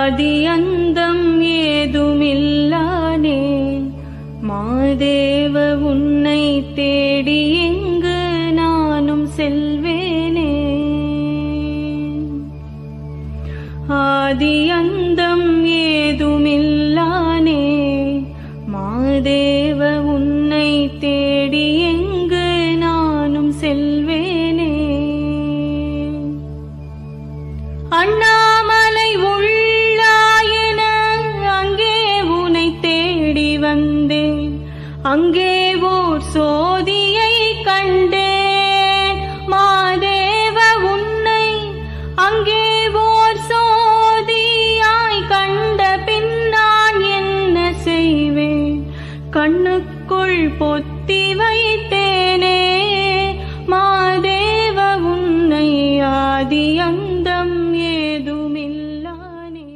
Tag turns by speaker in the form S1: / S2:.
S1: ஆதி அந்தம் ஏதுமில்லானே மாதேவ உன்னை தேடி எங்கு நானும் செல்வேனே. ஆதி அந்தம் ஏதுமில்லானே மாதேவ உன்னை தேடி எங்கு நானும் செல்வேனே. அண்ணாமலை உள்ளாயென அங்கே உனை தேடி வந்தேன், அங்கே